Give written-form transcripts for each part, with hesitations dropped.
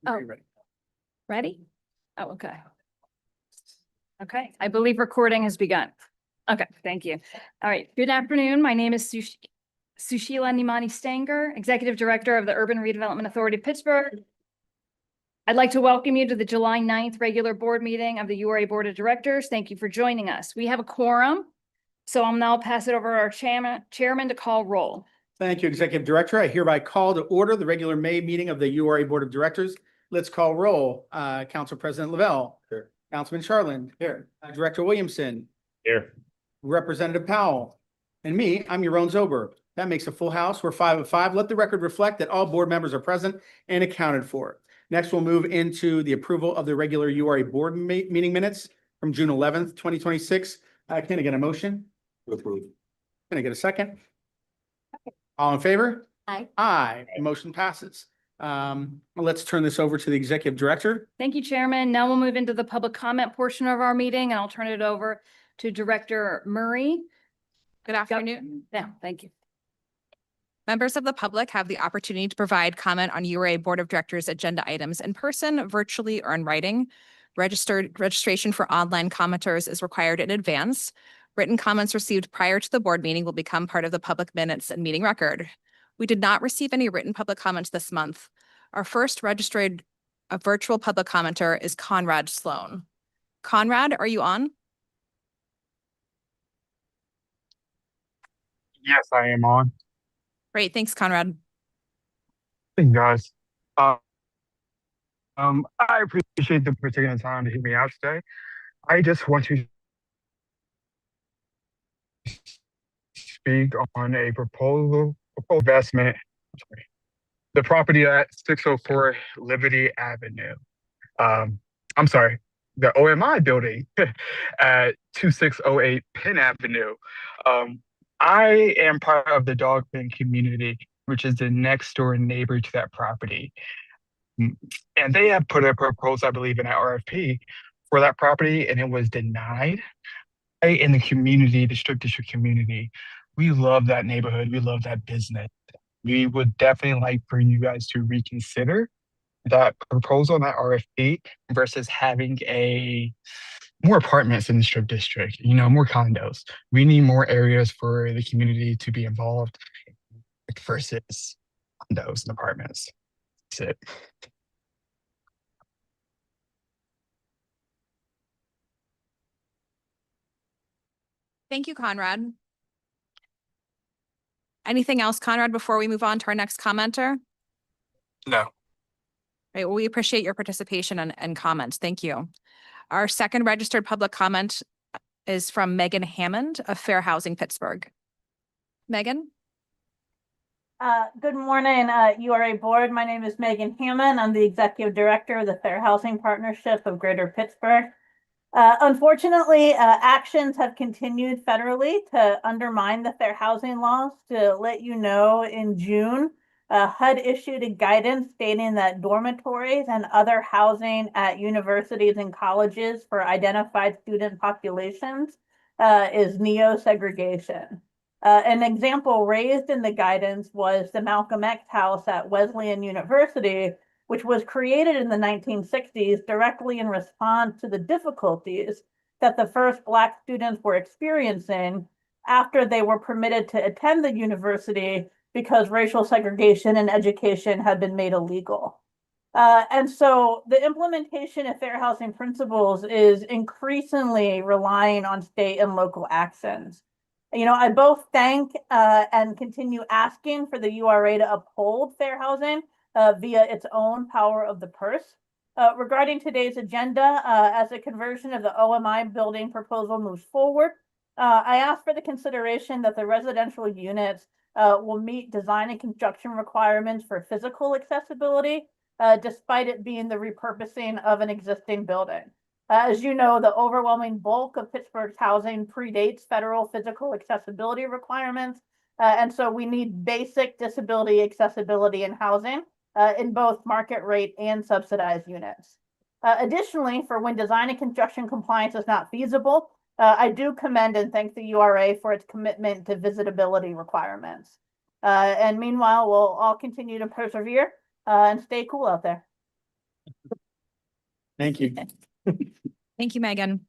Oh, ready? Oh, okay. Okay, I believe recording has begun. Okay, thank you. All right, good afternoon. My name is Sushila Nimani Stanger, Executive Director of the Urban Redevelopment Authority of Pittsburgh. I'd like to welcome you to the July 9th regular board meeting of the URA Board of Directors. Thank you for joining us. We have a quorum, so I'll now pass it over to our chairman to call roll. Thank you, Executive Director. I hereby call to order the regular May meeting of the URA Board of Directors. Let's call roll. Council President Lavelle. Here. Councilman Charland. Here. Director Williamson. Here. Representative Powell. And me, I'm Yaron Zober. That makes a full house. We're 5 of 5. Let the record reflect that all board members are present and accounted for. Next, we'll move into the approval of the regular URA Board meeting minutes from June 11th, 2026. Can I get a motion? To approve. Can I get a second? All in favor? Aye. Aye. The motion passes. Let's turn this over to the Executive Director. Thank you, Chairman. Now we'll move into the public comment portion of our meeting, and I'll turn it over to Director Murray. Good afternoon. Yeah, thank you. Members of the public have the opportunity to provide comment on URA Board of Directors agenda items in person, virtually, or in writing. Registration for online commenters is required in advance. Written comments received prior to the board meeting will become part of the public minutes and meeting record. We did not receive any written public comments this month. Our first registered virtual public commenter is Conrad Sloan. Conrad, are you on? Yes, I am on. Great, thanks, Conrad. Thank you, guys. I appreciate the taking the time to hear me out today. I just want to speak on a proposed investment. The property at 604 Liberty Avenue. I'm sorry, the OMI building at 2608 Penn Avenue. I am part of the dog pen community, which is the next door neighbor to that property. And they have put a proposal, I believe, in an RFP for that property, and it was denied. In the community, the Strip District community, we love that neighborhood. We love that business. We would definitely like for you guys to reconsider that proposal, that RFP, versus having more apartments in the Strip District, more condos. We need more areas for the community to be involved versus condos and apartments. That's it. Thank you, Conrad. Anything else, Conrad, before we move on to our next commenter? No. Right, well, we appreciate your participation and comments. Thank you. Our second registered public comment is from Megan Hammond of Fair Housing Pittsburgh. Megan? Good morning, URA Board. My name is Megan Hammond. I'm the Executive Director of the Fair Housing Partnership of Greater Pittsburgh. Unfortunately, actions have continued federally to undermine the fair housing laws. To let you know, in June, HUD issued a guidance stating that dormitories and other housing at universities and colleges for identified student populations is neo-segregation. An example raised in the guidance was the Malcolm X House at Wesleyan University, which was created in the 1960s directly in response to the difficulties that the first Black students were experiencing after they were permitted to attend the university because racial segregation in education had been made illegal. And so the implementation of fair housing principles is increasingly relying on state and local actions. I both thank and continue asking for the URA to uphold fair housing via its own power of the purse. Regarding today's agenda, as a conversion of the OMI building proposal moves forward, I ask for the consideration that the residential units will meet design and construction requirements for physical accessibility, despite it being the repurposing of an existing building. As you know, the overwhelming bulk of Pittsburgh's housing predates federal physical accessibility requirements, and so we need basic disability accessibility in housing in both market rate and subsidized units. Additionally, for when design and construction compliance is not feasible, I do commend and thank the URA for its commitment to visitability requirements. And meanwhile, we'll all continue to persevere and stay cool out there. Thank you. Thank you, Megan.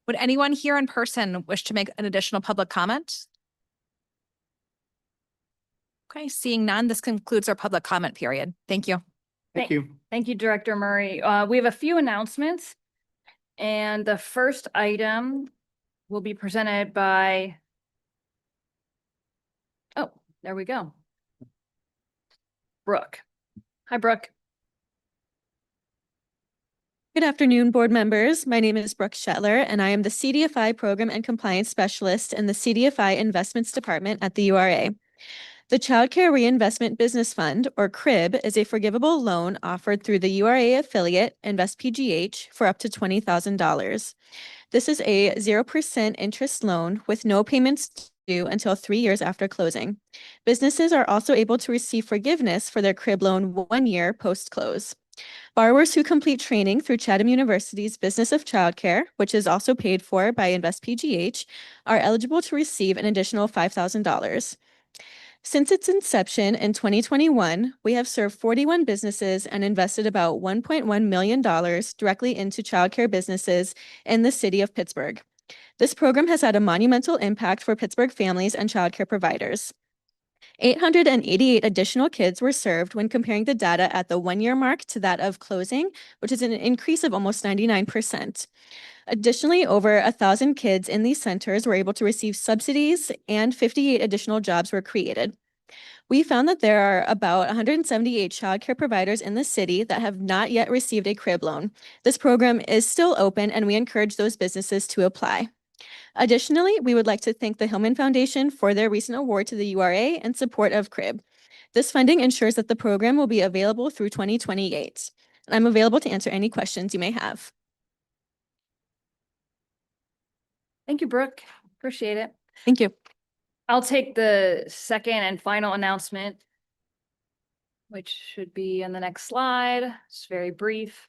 Would anyone here in person wish to make an additional public comment? Okay, seeing none, this concludes our public comment period. Thank you. Thank you. Thank you, Director Murray. We have a few announcements. And the first item will be presented by, oh, there we go. Brooke. Hi, Brooke. Good afternoon, board members. My name is Brooke Shetler, and I am the CDFI Program and Compliance Specialist in the CDFI Investments Department at the URA. The Child Care Reinvestment Business Fund, or CRIB, is a forgivable loan offered through the URA affiliate, InvestPGH, for up to $20,000. This is a 0% interest loan with no payments due until 3 years after closing. Businesses are also able to receive forgiveness for their CRIB loan 1 year post-close. Borrowers who complete training through Chatham University's Business of Childcare, which is also paid for by InvestPGH, are eligible to receive an additional $5,000. Since its inception in 2021, we have served 41 businesses and invested about $1.1 million directly into childcare businesses in the city of Pittsburgh. This program has had a monumental impact for Pittsburgh families and childcare providers. 888 additional kids were served when comparing the data at the 1 year mark to that of closing, which is an increase of almost 99%. Additionally, over 1,000 kids in these centers were able to receive subsidies and 58 additional jobs were created. We found that there are about 178 childcare providers in the city that have not yet received a CRIB loan. This program is still open and we encourage those businesses to apply. Additionally, we would like to thank the Hillman Foundation for their recent award to the URA in support of CRIB. This funding ensures that the program will be available through 2028. I'm available to answer any questions you may have. Thank you, Brooke. Appreciate it. Thank you. I'll take the second and final announcement, which should be on the next slide. It's very brief,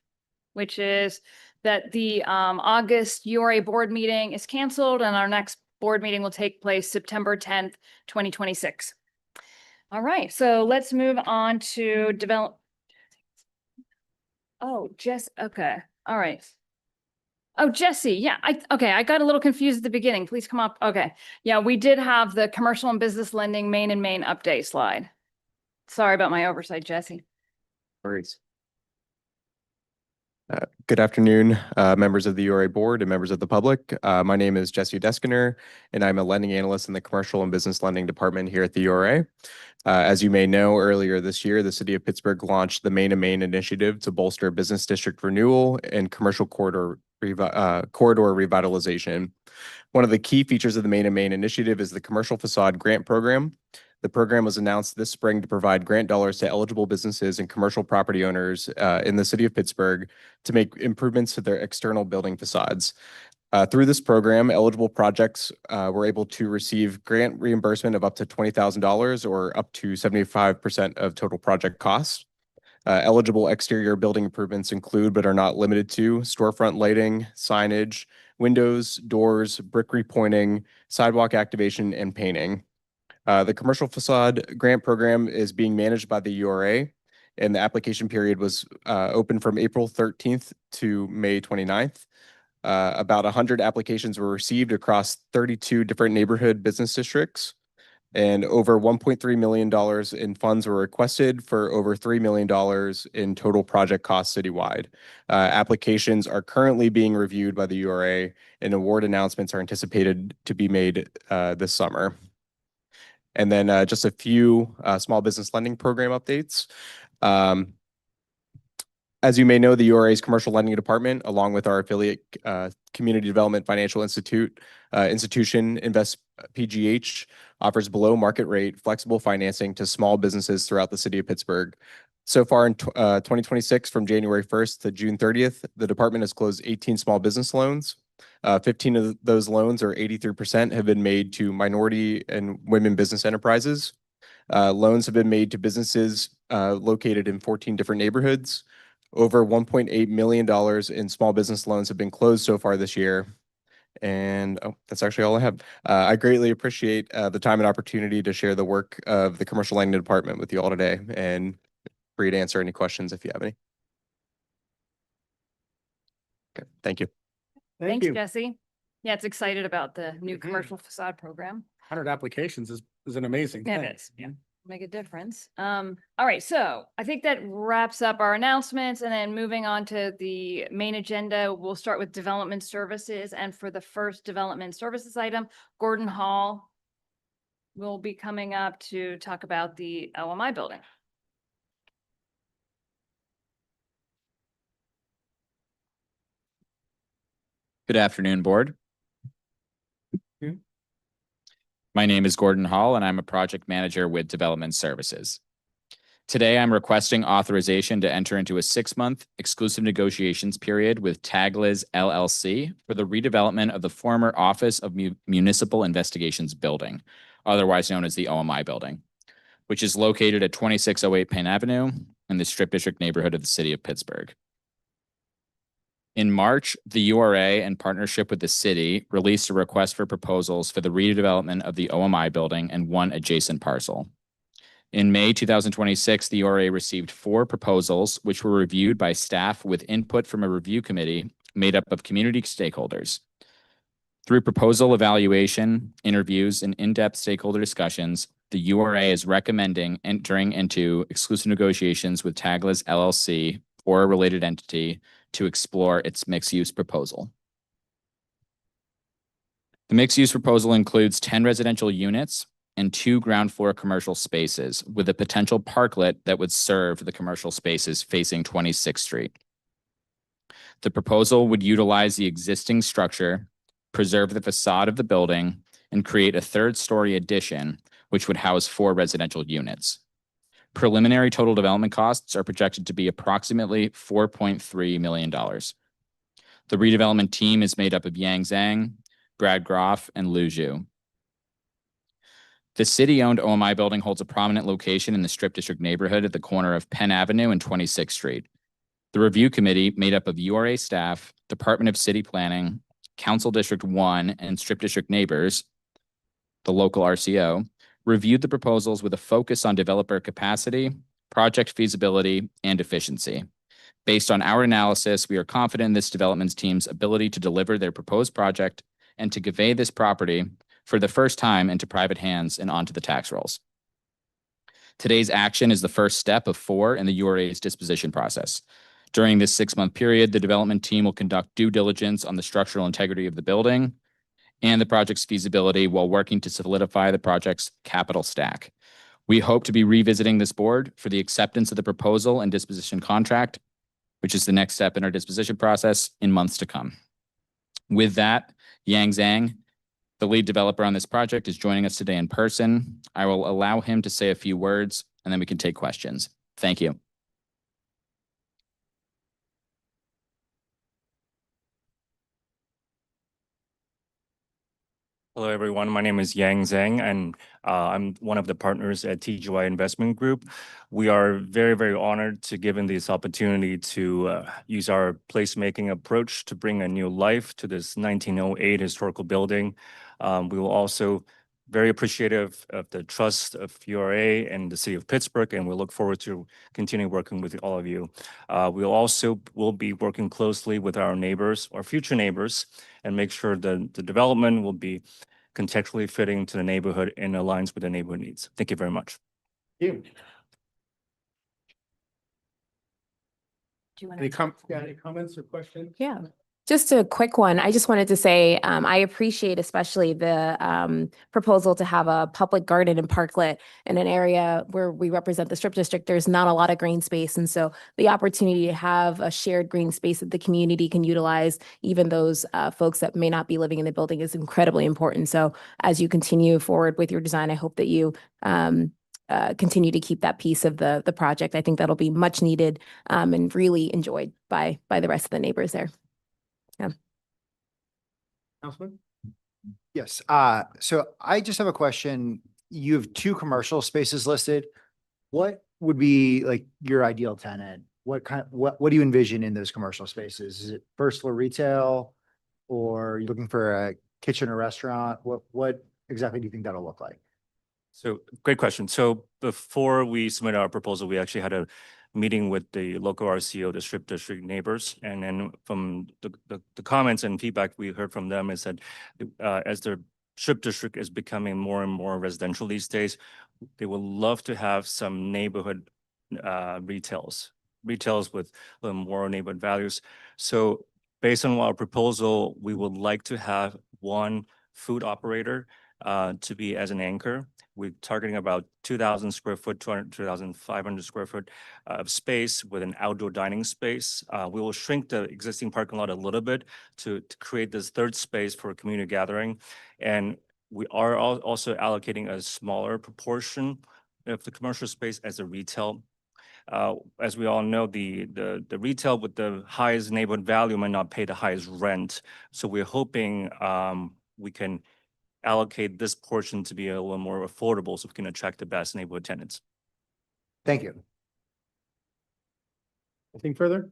which is that the August URA board meeting is canceled and our next board meeting will take place September 10th, 2026. All right, so let's move on to develop. Oh, okay. All right. Oh, Jesse, yeah, I got a little confused at the beginning. Please come up. Okay. Yeah, we did have the commercial and business lending main update slide. Sorry about my oversight, Jesse. Worries. Good afternoon, members of the URA board and members of the public. My name is Jesse Deskiner, and I'm a lending analyst in the commercial and business lending department here at the URA. As you may know, earlier this year, the city of Pittsburgh launched the Main to Main initiative to bolster business district renewal and commercial corridor revitalization. One of the key features of the Main to Main initiative is the commercial facade grant program. The program was announced this spring to provide grant dollars to eligible businesses and commercial property owners in the city of Pittsburgh to make improvements to their external building facades. Through this program, eligible projects were able to receive grant reimbursement of up to $20,000 or up to 75% of total project cost. Eligible exterior building improvements include, but are not limited to, storefront lighting, signage, windows, doors, brick repointing, sidewalk activation, and painting. The commercial facade grant program is being managed by the URA, and the application period was open from April 13th to May 29th. About 100 applications were received across 32 different neighborhood business districts, and over $1.3 million in funds were requested for over $3 million in total project costs citywide. Applications are currently being reviewed by the URA, and award announcements are anticipated to be made this summer. And then just a few small business lending program updates. As you may know, the URA's commercial lending department, along with our affiliate community development financial institution, InvestPGH, offers below market rate flexible financing to small businesses throughout the city of Pittsburgh. So far in 2026, from January 1st to June 30th, the department has closed 18 small business loans. 15 of those loans, or 83%, have been made to minority and women business enterprises. Loans have been made to businesses located in 14 different neighborhoods. Over $1.8 million in small business loans have been closed so far this year. And that's actually all I have. I greatly appreciate the time and opportunity to share the work of the commercial lending department with you all today. And free to answer any questions if you have any. Okay, thank you. Thank Thanks, you. Jesse. Yeah, it's excited about the new Mhm. commercial facade program. 100 applications is an amazing It thing. is, yeah. Make a difference. All right, so I think that wraps up our announcements, and then moving on to the main agenda, we'll start with development services. And for the first development services item, Gordon Hall will be coming up to talk about the LMI building. Good afternoon, Board. Hmm. My name is Gordon Hall, and I'm a project manager with Development Services. Today, I'm requesting authorization to enter into a 6-month exclusive negotiations period with Tagliz LLC for the redevelopment of the former Office of Municipal Investigations building, otherwise known as the OMI building, which is located at 2608 Penn Avenue in the Strip District neighborhood of the city of Pittsburgh. In March, the URA, in partnership with the city, released a request for proposals for the redevelopment of the OMI building and one adjacent parcel. In May 2026, the URA received 4 proposals, which were reviewed by staff with input from a review committee made up of community stakeholders. Through proposal evaluation, interviews, and in-depth stakeholder discussions, the URA is recommending entering into exclusive negotiations with Tagliz LLC or a related entity to explore its mixed-use proposal. The mixed-use proposal includes 10 residential units and 2 ground floor commercial spaces with a potential parklet that would serve the commercial spaces facing 26th Street. The proposal would utilize the existing structure, preserve the facade of the building, and create a 3rd-story addition, which would house 4 residential units. Preliminary total development costs are projected to be approximately $4.3 million. The redevelopment team is made up of Yang Zhang, Brad Groff, and Lu Zhu. The city-owned OMI building holds a prominent location in the Strip District neighborhood at the corner of Penn Avenue and 26th Street. The review committee, made up of URA staff, Department of City Planning, Council District 1, and Strip District neighbors, the local RCO, reviewed the proposals with a focus on developer capacity, project feasibility, and efficiency. Based on our analysis, we are confident in this development team's ability to deliver their proposed project and to convey this property for the first time into private hands and onto the tax rolls. Today's action is the first step of 4 in the URA's disposition process. During this 6-month period, the development team will conduct due diligence on the structural integrity of the building and the project's feasibility while working to solidify the project's capital stack. We hope to be revisiting this board for the acceptance of the proposal and disposition contract, which is the next step in our disposition process, in months to come. With that, Yang Zhang, the lead developer on this project, is joining us today in person. I will allow him to say a few words, and then we can take questions. Thank you. Hello, everyone. My name is Yang Zhang, and I'm one of the partners at TGY Investment Group. We are very, very honored to given this opportunity to use our placemaking approach to bring a new life to this 1908 historical building. We will also very appreciative of the trust of URA and the city of Pittsburgh, and we look forward to continue working with all of you. Will be working closely with our neighbors, our future neighbors, and make sure that the development will be contextually fitting to the neighborhood and aligns with the neighborhood needs. Thank you very much. Thank you. Do you want Any to? any comments or questions? Yeah, just a quick one. I just wanted to say, I appreciate especially the proposal to have a public garden and parklet in an area where we represent the Strip District. There's not a lot of green space. And so the opportunity to have a shared green space that the community can utilize, even those folks that may not be living in the building, is incredibly important. So as you continue forward with your design, I hope that you continue to keep that piece of the project. I think that'll be much needed and really enjoyed by the rest of the neighbors there. Yeah. Councilman? Yes, so I just have a question. You have 2 commercial spaces listed. What would be like your ideal tenant? What do you envision in those commercial spaces? Is it first floor retail, or are you looking for a kitchen or restaurant? What exactly do you think that'll look like? So great question. So before we submitted our proposal, we actually had a meeting with the local RCO, the strip district neighbors. And then from the comments and feedback we heard from them is that as the strip district is becoming more and more residential these days, they would love to have some neighborhood retails with a little more neighborhood values. So based on our proposal, we would like to have one food operator to be as an anchor. We're targeting about 2,000 square foot, 2,500 square foot of space with an outdoor dining space. We will shrink the existing parking lot a little bit to create this third space for community gathering. And we are also allocating a smaller proportion of the commercial space as a retail. As we all know, the retail with the highest neighborhood value might not pay the highest rent. So we're hoping we can allocate this portion to be a little more affordable so we can attract the best neighborhood tenants. Thank you. Anything further?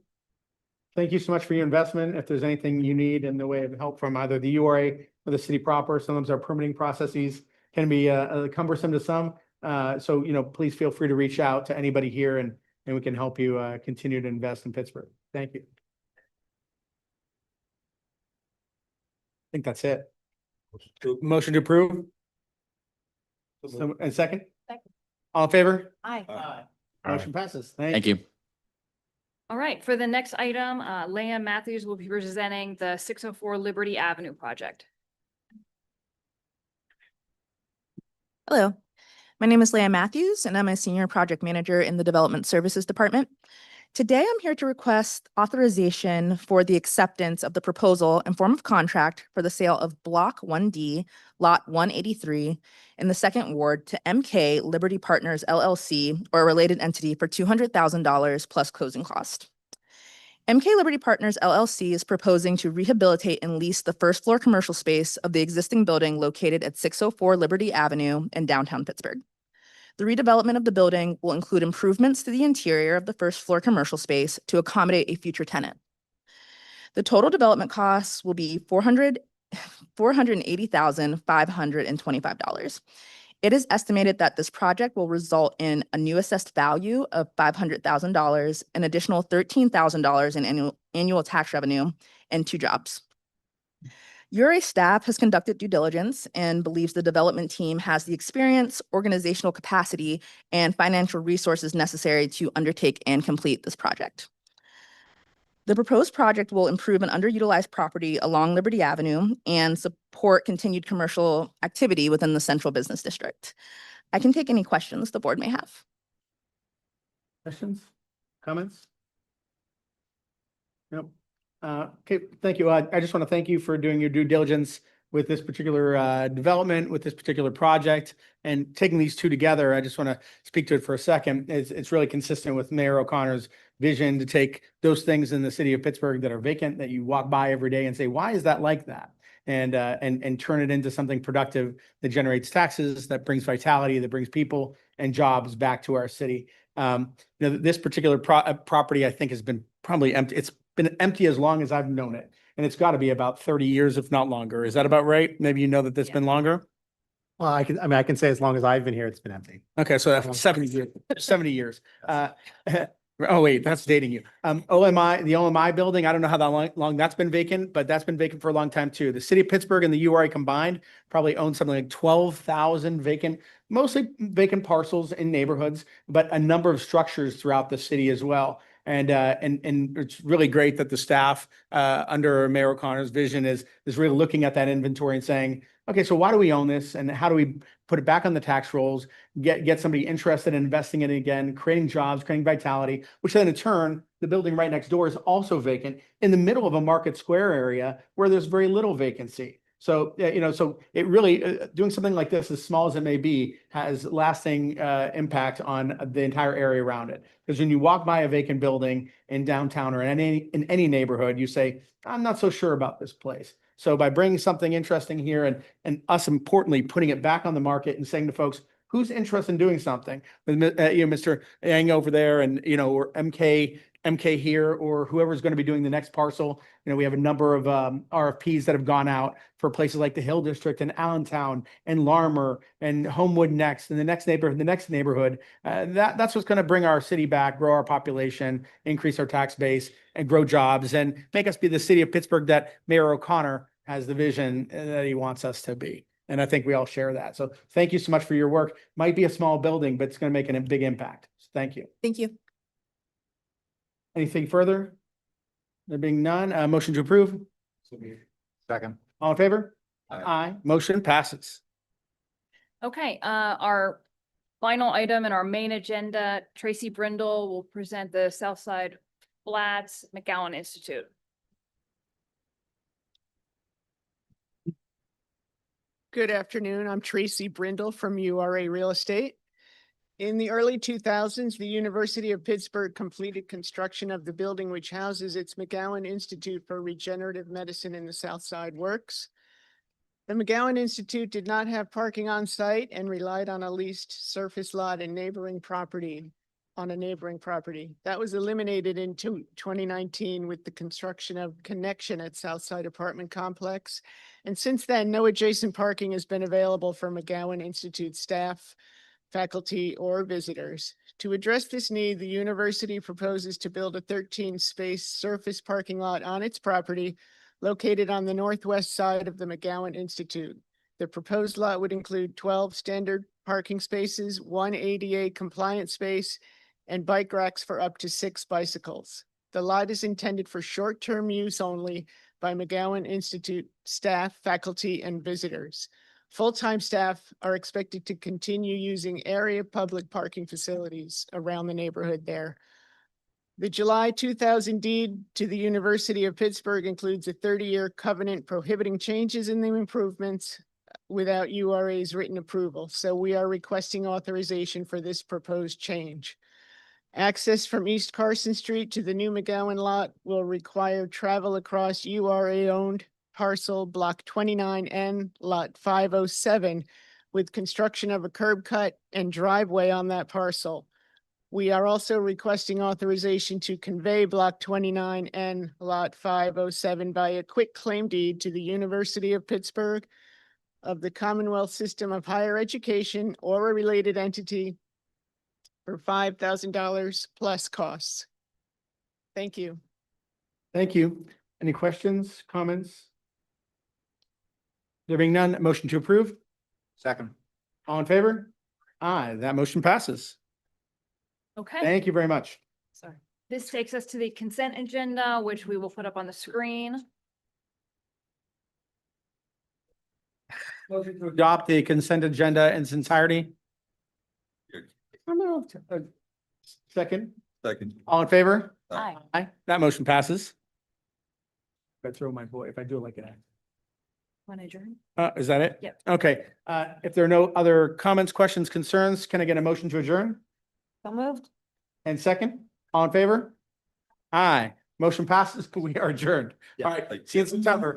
Thank you so much for your investment. If there's anything you need in the way of help from either the URA or the city proper, sometimes our permitting processes can be cumbersome to some. So, please feel free to reach out to anybody here and we can help you continue to invest in Pittsburgh. Thank you. I think that's it. Motion to approve? And second? Second. All in favor? Aye. Motion passes. Thank you. All right, for the next item, Leah Matthews will be presenting the 604 Liberty Avenue project. Hello, my name is Leah Matthews, and I'm a Senior Project Manager in the Development Services Department. Today, I'm here to request authorization for the acceptance of the proposal and form of contract for the sale of Block 1D, Lot 183 in the Second Ward to MK Liberty Partners LLC or a related entity for $200,000 plus closing cost. MK Liberty Partners LLC is proposing to rehabilitate and lease the first floor commercial space of the existing building located at 604 Liberty Avenue in downtown Pittsburgh. The redevelopment of the building will include improvements to the interior of the first floor commercial space to accommodate a future tenant. The total development costs will be $480,525. It is estimated that this project will result in a new assessed value of $500,000, an additional $13,000 in annual tax revenue, and 2 jobs. URA staff has conducted due diligence and believes the development team has the experience, organizational capacity, and financial resources necessary to undertake and complete this project. The proposed project will improve an underutilized property along Liberty Avenue and support continued commercial activity within the central business district. I can take any questions the board may have. Questions? Comments? Nope. Okay, thank you. I just want to thank you for doing your due diligence with this particular development, with this particular project, and taking these two together. I just want to speak to it for a second. It's really consistent with Mayor O'Connor's vision to take those things in the city of Pittsburgh that are vacant, that you walk by every day and say, why is that like that? And turn it into something productive that generates taxes, that brings vitality, that brings people and jobs back to our city. This particular property, I think, has been probably empty. It's been empty as long as I've known it. And it's got to be about 30 years, if not longer. Is that about right? Maybe you know that that's been longer? Well, I can say as long as I've been here, it's been empty. Okay, so that's 70 years, 70 years. Oh, wait, that's dating you. OMI, the OMI building, I don't know how that long that's been vacant, but that's been vacant for a long time too. The city of Pittsburgh and the URA combined probably own something like 12,000 vacant, mostly vacant parcels in neighborhoods, but a number of structures throughout the city as well. And it's really great that the staff under Mayor O'Connor's vision is really looking at that inventory and saying, okay, so why do we own this? And how do we put it back on the tax rolls, get somebody interested in investing in it again, creating jobs, creating vitality, which then in turn, the building right next door is also vacant in the middle of a Market Square area where there's very little vacancy. So, so it really, doing something like this, as small as it may be, has lasting impact on the entire area around it. Because when you walk by a vacant building in downtown or in any neighborhood, you say, I'm not so sure about this place. So by bringing something interesting here and us importantly putting it back on the market and saying to folks, who's interested in doing something with Mr. Yang over there and or MK MK here or whoever's going to be doing the next parcel. You know, we have a number of RFPs that have gone out for places like the Hill District and Allentown and Larmer and Homewood next and the next neighborhood. That's what's going to bring our city back, grow our population, increase our tax base and grow jobs and make us be the city of Pittsburgh that Mayor O'Connor has the vision that he wants us to be. And I think we all share that. So thank you so much for your work. Might be a small building, but it's going to make a big impact. So thank you. Thank you. Anything further? There being none, motion to approve? Second. All in favor? Aye. Motion passes. Okay, our final item in our main agenda, Tracy Brindle will present the Southside Flats McGowan Institute. Good afternoon. I'm Tracy Brindle from URA Real Estate. In the early 2000s, the University of Pittsburgh completed construction of the building which houses its McGowan Institute for Regenerative Medicine in the South Side Works. The McGowan Institute did not have parking on site and relied on a leased surface lot and neighboring property. That was eliminated in 2019 with the construction of Connection at Southside Apartment Complex. And since then, no adjacent parking has been available for McGowan Institute staff, faculty, or visitors. To address this need, the university proposes to build a 13-space surface parking lot on its property located on the northwest side of the McGowan Institute. The proposed lot would include 12 standard parking spaces, 1 ADA compliant space, and bike racks for up to 6 bicycles. The lot is intended for short-term use only by McGowan Institute staff, faculty, and visitors. Full-time staff are expected to continue using area public parking facilities around the neighborhood there. The July 2000 deed to the University of Pittsburgh includes a 30-year covenant prohibiting changes in the improvements without URA's written approval. So we are requesting authorization for this proposed change. Access from East Carson Street to the new McGowan lot will require travel across URA-owned parcel block 29N, lot 507, with construction of a curb cut and driveway on that parcel. We are also requesting authorization to convey block 29N, lot 507 by a quick claim deed to the University of Pittsburgh of the Commonwealth System of Higher Education or a related entity for $5,000 plus costs. Thank you. Thank you. Any questions, comments? There being none, motion to approve? Second. All in favor? Aye, that motion passes. Okay. Thank you very much. Sorry. This takes us to the consent agenda, which we will put up on the screen. Motion to adopt the consent agenda in its entirety. Second. Second. All in favor? Aye. Aye, that motion passes. If I throw my voice, if I do it like that. Want to adjourn? Is that it? Yep. Okay, if there are no other comments, questions, concerns, can I get a motion to adjourn? So moved. And second, all in favor? Aye, motion passes. We are adjourned. All right, see you in September.